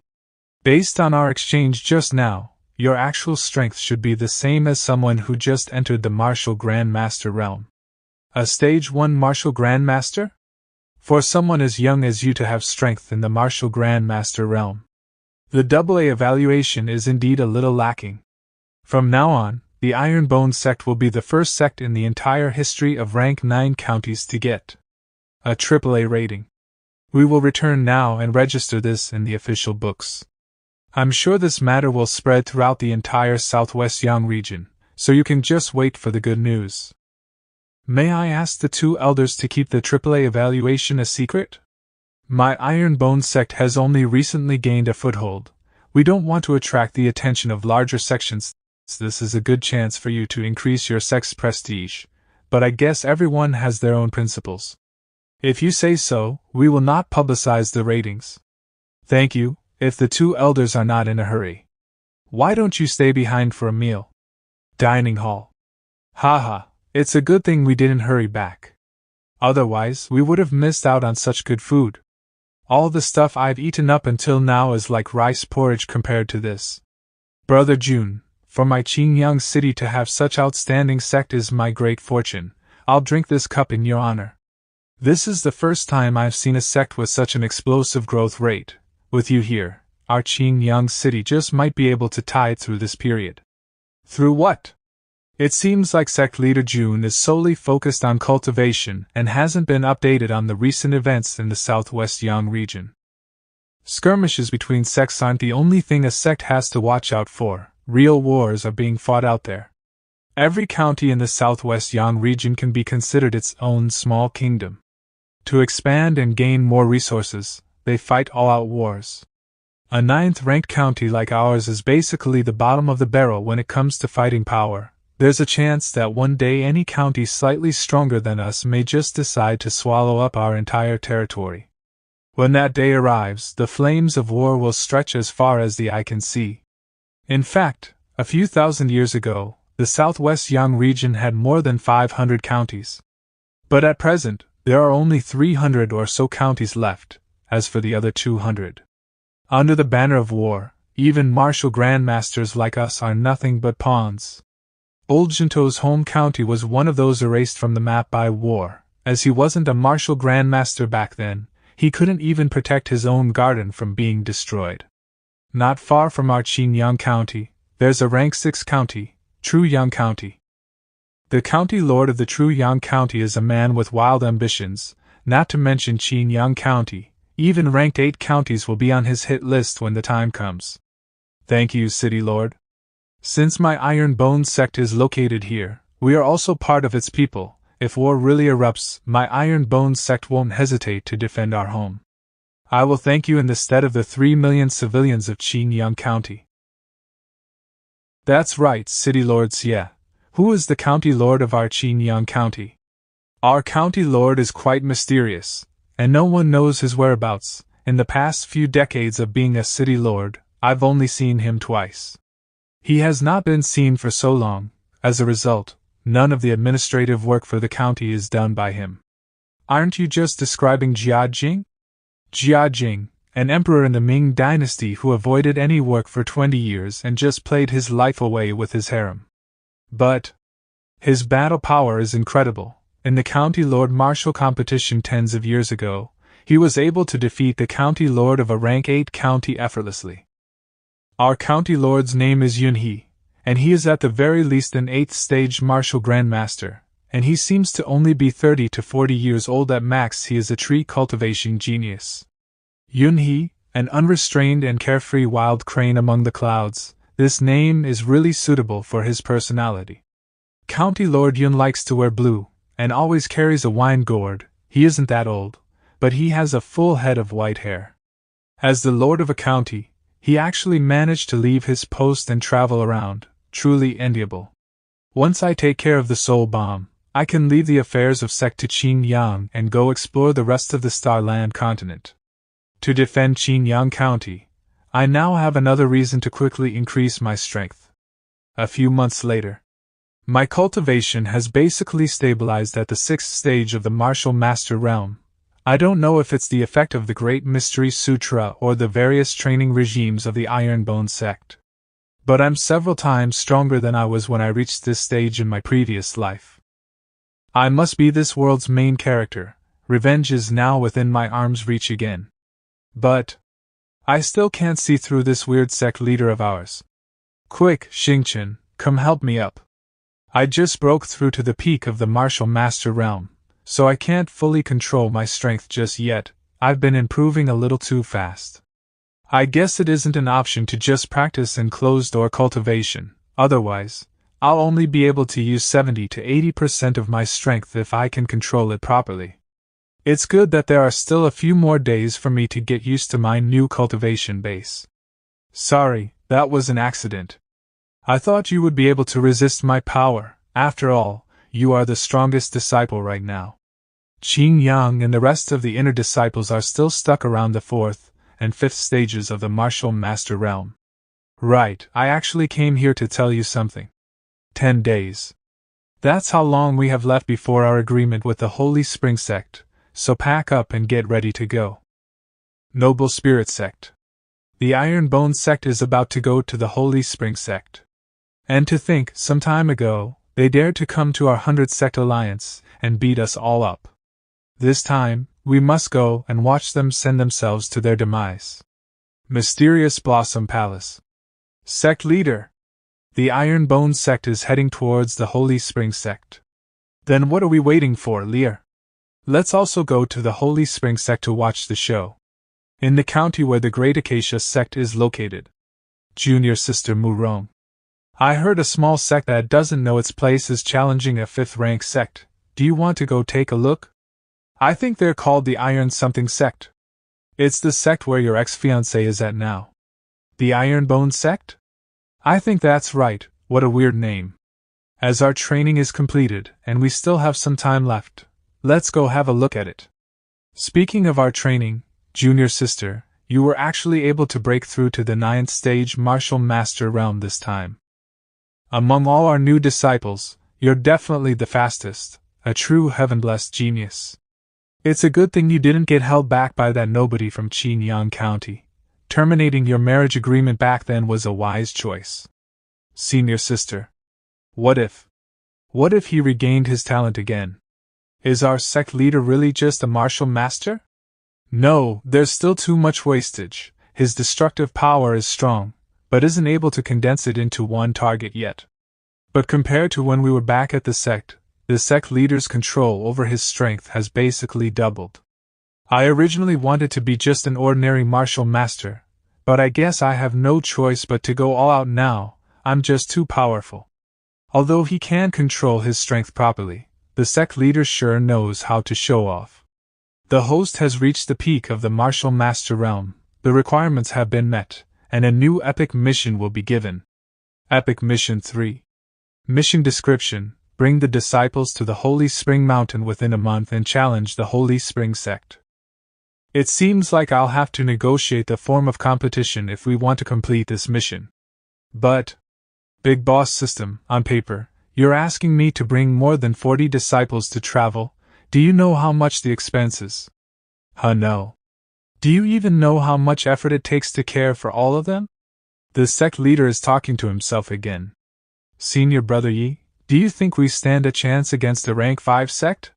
Based on our exchange just now, your actual strength should be the same as someone who just entered the martial grandmaster realm. A stage 1 martial grandmaster? For someone as young as you to have strength in the martial grandmaster realm. The AA evaluation is indeed a little lacking. From now on, the Iron Bone sect will be the first sect in the entire history of rank 9 counties to get a AAA rating. We will return now and register this in the official books. I'm sure this matter will spread throughout the entire Southwest Yang region, so you can just wait for the good news. May I ask the 2 elders to keep the AAA evaluation a secret? My Iron Bone sect has only recently gained a foothold. We don't want to attract the attention of larger sections. This is a good chance for you to increase your sect's prestige, but I guess everyone has their own principles. If you say so, we will not publicize the ratings. Thank you, if the 2 elders are not in a hurry. Why don't you stay behind for a meal? Dining hall. Haha, it's a good thing we didn't hurry back. Otherwise, we would have missed out on such good food. All the stuff I've eaten up until now is like rice porridge compared to this. Brother Jun, for my Qingyang city to have such outstanding sect is my great fortune. I'll drink this cup in your honor. This is the first time I've seen a sect with such an explosive growth rate. With you here, our Qingyang city just might be able to tide through this period. Through what? It seems like sect leader Jun is solely focused on cultivation and hasn't been updated on the recent events in the Southwest Yang region. Skirmishes between sects aren't the only thing a sect has to watch out for. Real wars are being fought out there. Every county in the Southwest Yang region can be considered its own small kingdom. To expand and gain more resources, they fight all-out wars. A 9th-ranked county like ours is basically the bottom of the barrel when it comes to fighting power. There's a chance that one day any county slightly stronger than us may just decide to swallow up our entire territory. When that day arrives, the flames of war will stretch as far as the eye can see. In fact, a few thousand years ago, the Southwest Yang region had more than 500 counties. But at present, there are only 300 or so counties left. As for the other 200, under the banner of war, even martial grandmasters like us are nothing but pawns. Old Jinto's home county was one of those erased from the map by war. As he wasn't a martial grandmaster back then, he couldn't even protect his own garden from being destroyed. Not far from our Qingyang county, there's a rank 6 county, True Yang County. The county lord of the True Yang County is a man with wild ambitions, not to mention Qingyang County. Even ranked 8 counties will be on his hit list when the time comes. Thank you, City Lord. Since my Iron Bone sect is located here, we are also part of its people. If war really erupts, my Iron Bone sect won't hesitate to defend our home. I will thank you in the stead of the 3 million civilians of Qingyang County. That's right, City Lord Xie. Who is the county lord of our Qinyang County? Our county lord is quite mysterious, and no one knows his whereabouts. In the past few decades of being a city lord, I've only seen him twice. He has not been seen for so long. As a result, none of the administrative work for the county is done by him. Aren't you just describing Jia Jing? Jia Jing, an emperor in the Ming dynasty who avoided any work for 20 years and just played his life away with his harem. But his battle power is incredible. In the county lord martial competition tens of years ago, he was able to defeat the county lord of a rank 8 county effortlessly. Our county lord's name is Yunhe, and he is at the very least an 8th stage martial grandmaster, and he seems to only be 30 to 40 years old at max. He is a tree cultivation genius. Yunhe, an unrestrained and carefree wild crane among the clouds, this name is really suitable for his personality. County Lord Yun likes to wear blue, and always carries a wine gourd. He isn't that old, but he has a full head of white hair. As the lord of a county, he actually managed to leave his post and travel around, truly enviable. Once I take care of the soul bomb, I can leave the affairs of Sect to Qinyang and go explore the rest of the Starland continent. To defend Qinyang County, I now have another reason to quickly increase my strength. A few months later, my cultivation has basically stabilized at the 6th stage of the Martial Master realm. I don't know if it's the effect of the Great Mystery Sutra or the various training regimes of the Ironbone sect, but I'm several times stronger than I was when I reached this stage in my previous life. I must be this world's main character. Revenge is now within my arm's reach again. But I still can't see through this weird sect leader of ours. Quick, Xingchen, come help me up. I just broke through to the peak of the Martial Master realm, so I can't fully control my strength just yet. I've been improving a little too fast. I guess it isn't an option to just practice in closed-door cultivation, otherwise, I'll only be able to use 70 to 80% of my strength if I can control it properly. It's good that there are still a few more days for me to get used to my new cultivation base. Sorry, that was an accident. I thought you would be able to resist my power. After all, you are the strongest disciple right now. Qin Yang and the rest of the inner disciples are still stuck around the 4th and 5th stages of the Martial Master realm. Right, I actually came here to tell you something. 10 days. That's how long we have left before our agreement with the Holy Spring Sect, so pack up and get ready to go. Noble Spirit Sect. The Ironbone Sect is about to go to the Holy Spring Sect. And to think, some time ago, they dared to come to our 100 Sect Alliance and beat us all up. This time, we must go and watch them send themselves to their demise. Mysterious Blossom Palace. Sect Leader. The Ironbone Sect is heading towards the Holy Spring Sect. Then what are we waiting for, Lear? Let's also go to the Holy Spring Sect to watch the show. In the county where the Great Acacia Sect is located. Junior Sister Murong. I heard a small sect that doesn't know its place is challenging a 5th rank sect. Do you want to go take a look? I think they're called the Iron Something Sect. It's the sect where your ex-fiancé is at now. The Ironbone Sect? I think that's right. What a weird name. As our training is completed, and we still have some time left, let's go have a look at it. Speaking of our training, Junior Sister, you were actually able to break through to the 9th stage Martial Master realm this time. Among all our new disciples, you're definitely the fastest, a true heaven-blessed genius. It's a good thing you didn't get held back by that nobody from Qinyang County. Terminating your marriage agreement back then was a wise choice. Senior Sister. What if he regained his talent again? Is our sect leader really just a martial master? No, there's still too much wastage. His destructive power is strong, but isn't able to condense it into one target yet. But compared to when we were back at the sect leader's control over his strength has basically doubled. I originally wanted to be just an ordinary martial master, but I guess I have no choice but to go all out now. I'm just too powerful. Although he can control his strength properly, the sect leader sure knows how to show off. The host has reached the peak of the Martial Master realm, the requirements have been met, and a new epic mission will be given. Epic Mission 3. Mission Description: bring the disciples to the Holy Spring Mountain within a month and challenge the Holy Spring Sect. It seems like I'll have to negotiate the form of competition if we want to complete this mission. But, Big Boss System, on paper, you're asking me to bring more than 40 disciples to travel. Do you know how much the expense is? No. Do you even know how much effort it takes to care for all of them? The sect leader is talking to himself again. Senior Brother Yi, do you think we stand a chance against the rank 5 sect?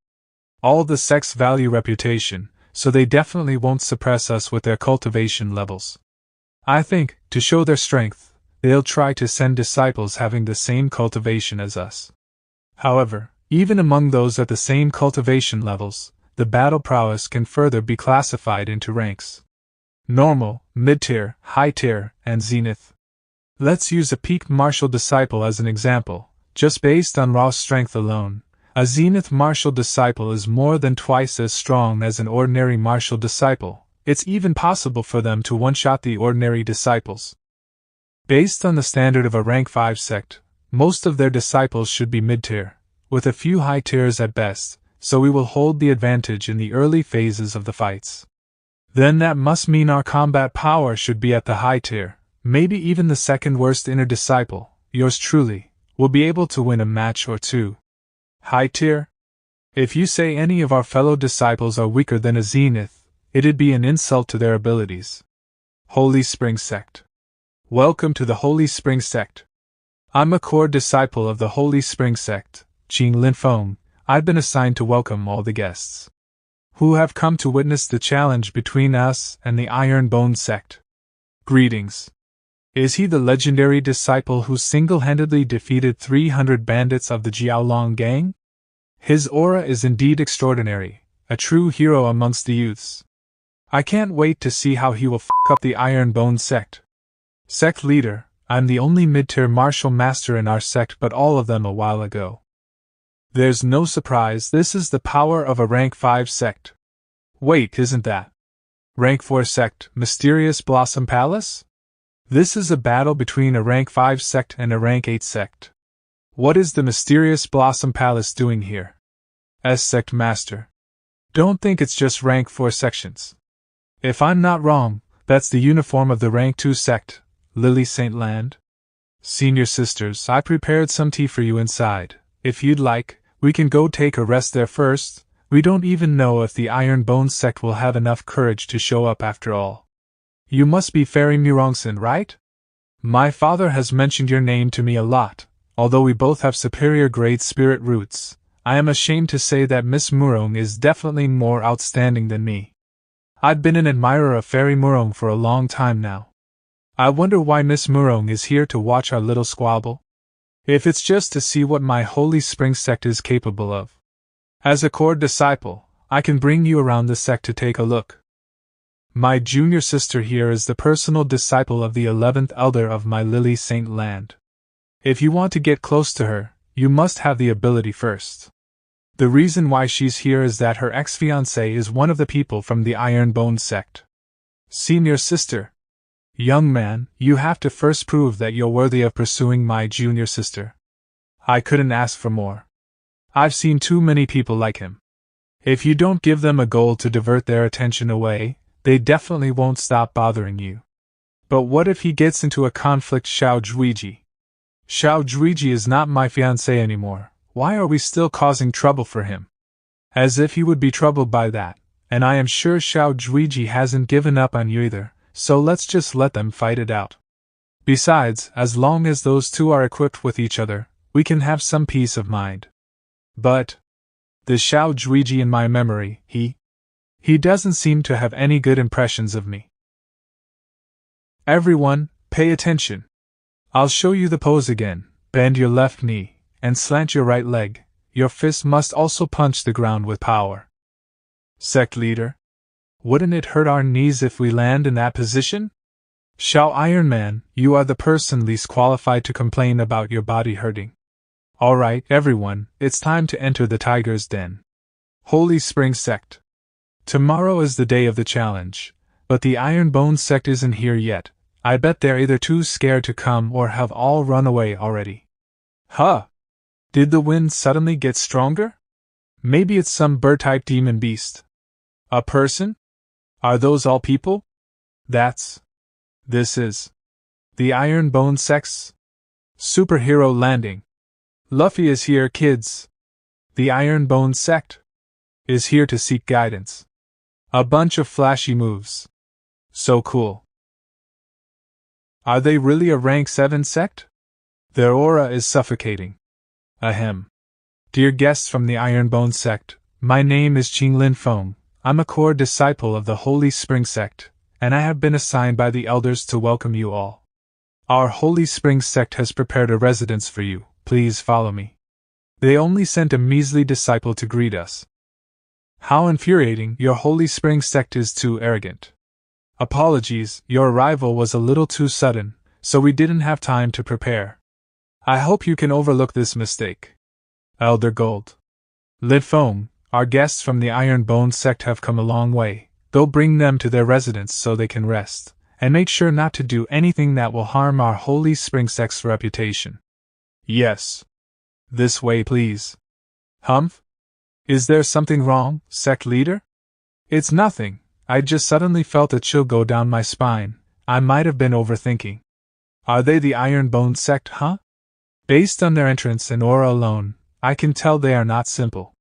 All the sects value reputation, so they definitely won't suppress us with their cultivation levels. I think, to show their strength, they'll try to send disciples having the same cultivation as us. However, even among those at the same cultivation levels, the battle prowess can further be classified into ranks: normal, mid-tier, high-tier, and zenith. Let's use a peaked martial disciple as an example. Just based on raw strength alone, a zenith martial disciple is more than twice as strong as an ordinary martial disciple. It's even possible for them to one-shot the ordinary disciples. Based on the standard of a rank 5 sect, most of their disciples should be mid-tier, with a few high tiers at best, so we will hold the advantage in the early phases of the fights. Then that must mean our combat power should be at the high tier, maybe even the second worst inner disciple, yours truly, will be able to win a match or two. High tier? If you say any of our fellow disciples are weaker than a zenith, it'd be an insult to their abilities. Holy Spring Sect. Welcome to the Holy Spring Sect. I'm a core disciple of the Holy Spring Sect, Qing Linfeng. I've been assigned to welcome all the guests who have come to witness the challenge between us and the Iron Bone Sect. Greetings. Is he the legendary disciple who single-handedly defeated 300 bandits of the Jiaolong gang? His aura is indeed extraordinary, a true hero amongst the youths. I can't wait to see how he will f*** up the Iron Bone Sect. Sect leader, I'm the only mid-tier martial master in our sect, but all of them a while ago. There's no surprise, this is the power of a rank 5 sect. Wait, isn't that rank 4 sect, Mysterious Blossom Palace? This is a battle between a rank 5 sect and a rank 8 sect. What is the Mysterious Blossom Palace doing here? As sect master, don't think it's just rank 4 sections. If I'm not wrong, that's the uniform of the rank 2 sect, Lily St. Land. Senior sisters, I prepared some tea for you inside. If you'd like, we can go take a rest there first. We don't even know if the Iron Bone sect will have enough courage to show up after all. You must be Fairy Murongson, right? My father has mentioned your name to me a lot. Although we both have superior grade spirit roots, I am ashamed to say that Miss Murong is definitely more outstanding than me. I've been an admirer of Fairy Murong for a long time now. I wonder why Miss Murong is here to watch our little squabble? If it's just to see what my Holy Spring Sect is capable of. As a core disciple, I can bring you around the sect to take a look. My junior sister here is the personal disciple of the 11th elder of my Lily St. Land. If you want to get close to her, you must have the ability first. The reason why she's here is that her ex-fiancé is one of the people from the Iron Bone sect. Senior sister. Young man, you have to first prove that you're worthy of pursuing my junior sister. I couldn't ask for more. I've seen too many people like him. If you don't give them a goal to divert their attention away, they definitely won't stop bothering you. But what if he gets into a conflict? Xiao Zhuiji? Xiao Zhuiji is not my fiancé anymore. Why are we still causing trouble for him? As if he would be troubled by that, and I am sure Xiao Zhuiji hasn't given up on you either, so let's just let them fight it out. Besides, as long as those two are equipped with each other, we can have some peace of mind. But the Xiao Zhuiji in my memory, he doesn't seem to have any good impressions of me. Everyone, pay attention. I'll show you the pose again. Bend your left knee, and slant your right leg. Your fist must also punch the ground with power. Sect leader. Wouldn't it hurt our knees if we land in that position? Xiao Iron Man, you are the person least qualified to complain about your body hurting. Alright, everyone, it's time to enter the Tiger's Den. Holy Spring Sect. Tomorrow is the day of the challenge, but the Iron Bone Sect isn't here yet. I bet they're either too scared to come or have all run away already. Huh! Did the wind suddenly get stronger? Maybe it's some bird-type demon beast. A person? Are those all people? This is the Ironbone Sect's superhero landing. Luffy is here, kids. The Ironbone Sect is here to seek guidance. A bunch of flashy moves. So cool. Are they really a rank 7 sect? Their aura is suffocating. Ahem. Dear guests from the Ironbone Sect, my name is Qinglin Feng. I'm a core disciple of the Holy Spring Sect, and I have been assigned by the elders to welcome you all. Our Holy Spring Sect has prepared a residence for you. Please follow me. They only sent a measly disciple to greet us. How infuriating! Your Holy Spring Sect is too arrogant. Apologies, your arrival was a little too sudden, so we didn't have time to prepare. I hope you can overlook this mistake. Elder Gold. Lid Foam, our guests from the Ironbone Sect have come a long way. They'll bring them to their residence so they can rest, and make sure not to do anything that will harm our Holy Spring Sect's reputation. Yes. This way, please. Humph? Is there something wrong, Sect Leader? It's nothing. I just suddenly felt a chill go down my spine. I might have been overthinking. Are they the Ironbone Sect, huh? Based on their entrance and aura alone, I can tell they are not simple.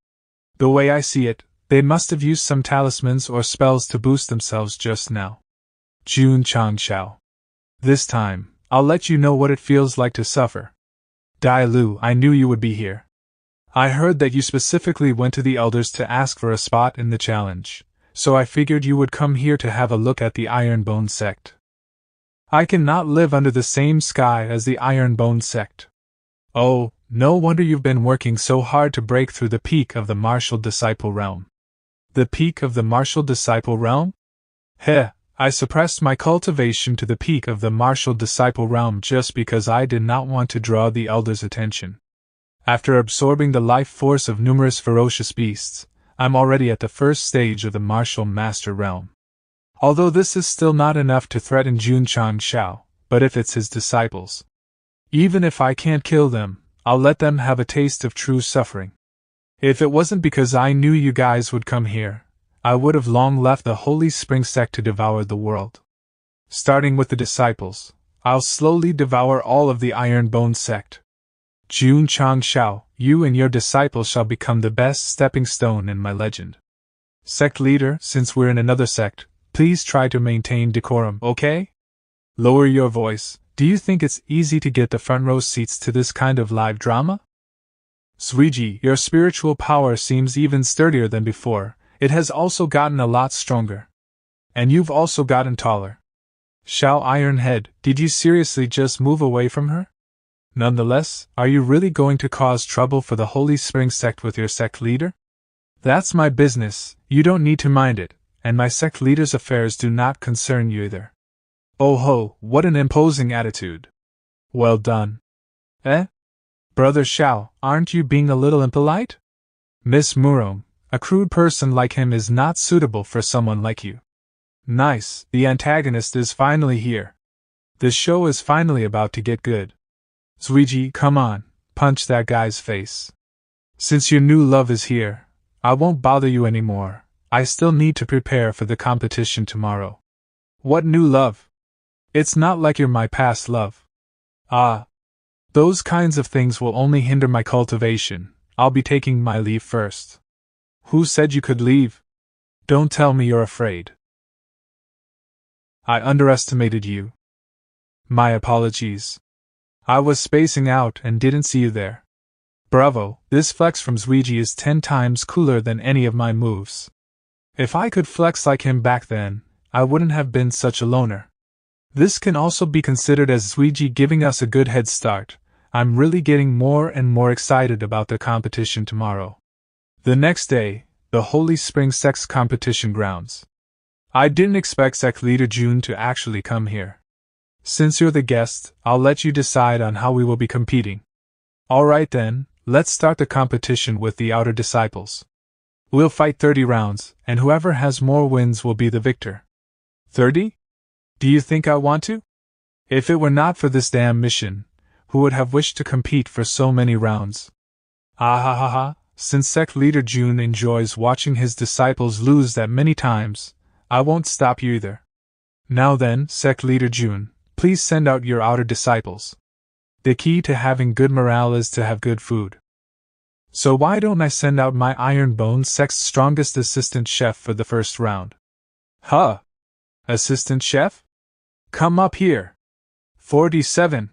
The way I see it, they must have used some talismans or spells to boost themselves just now. Jun Changshao. This time, I'll let you know what it feels like to suffer. Dai Lu, I knew you would be here. I heard that you specifically went to the elders to ask for a spot in the challenge, so I figured you would come here to have a look at the Ironbone Sect. I cannot live under the same sky as the Ironbone Sect. Oh, no wonder you've been working so hard to break through the peak of the Martial Disciple Realm. The peak of the Martial Disciple Realm? Heh, I suppressed my cultivation to the peak of the Martial Disciple Realm just because I did not want to draw the elders' attention. After absorbing the life force of numerous ferocious beasts, I'm already at the first stage of the Martial Master Realm. Although this is still not enough to threaten Jun Changshao, but if it's his disciples. Even if I can't kill them, I'll let them have a taste of true suffering. If it wasn't because I knew you guys would come here, I would have long left the Holy Spring Sect to devour the world. Starting with the disciples, I'll slowly devour all of the Ironbone Sect. Jun Changshao, you and your disciples shall become the best stepping stone in my legend. Sect Leader, since we're in another sect, please try to maintain decorum, okay? Lower your voice. Do you think it's easy to get the front row seats to this kind of live drama? Suiji, your spiritual power seems even sturdier than before. It has also gotten a lot stronger. And you've also gotten taller. Shao Ironhead, did you seriously just move away from her? Nonetheless, are you really going to cause trouble for the Holy Spring Sect with your sect leader? That's my business, you don't need to mind it, and my sect leader's affairs do not concern you either. Oh ho, what an imposing attitude. Well done. Eh? Brother Shao, aren't you being a little impolite? Miss Murong, a crude person like him is not suitable for someone like you. Nice, the antagonist is finally here. The show is finally about to get good. Suiji, come on, punch that guy's face. Since your new love is here, I won't bother you anymore. I still need to prepare for the competition tomorrow. What new love? It's not like you're my past love. Ah. Those kinds of things will only hinder my cultivation. I'll be taking my leave first. Who said you could leave? Don't tell me you're afraid. I underestimated you. My apologies. I was spacing out and didn't see you there. Bravo, this flex from Suiji is 10 times cooler than any of my moves. If I could flex like him back then, I wouldn't have been such a loner. This can also be considered as Suiji giving us a good head start. I'm really getting more and more excited about the competition tomorrow. The next day, the Holy Spring Sect's competition grounds. I didn't expect Sect Leader Jun to actually come here. Since you're the guest, I'll let you decide on how we will be competing. Alright then, let's start the competition with the outer disciples. We'll fight 30 rounds, and whoever has more wins will be the victor. 30? Do you think I want to? If it were not for this damn mission, who would have wished to compete for so many rounds? Ah ha ha ha, since Sect Leader Jun enjoys watching his disciples lose that many times, I won't stop you either. Now then, Sect Leader Jun, please send out your outer disciples. The key to having good morale is to have good food. So why don't I send out my Iron Bones Sect's strongest assistant chef for the first round? Huh? Assistant chef? Come up here. 47.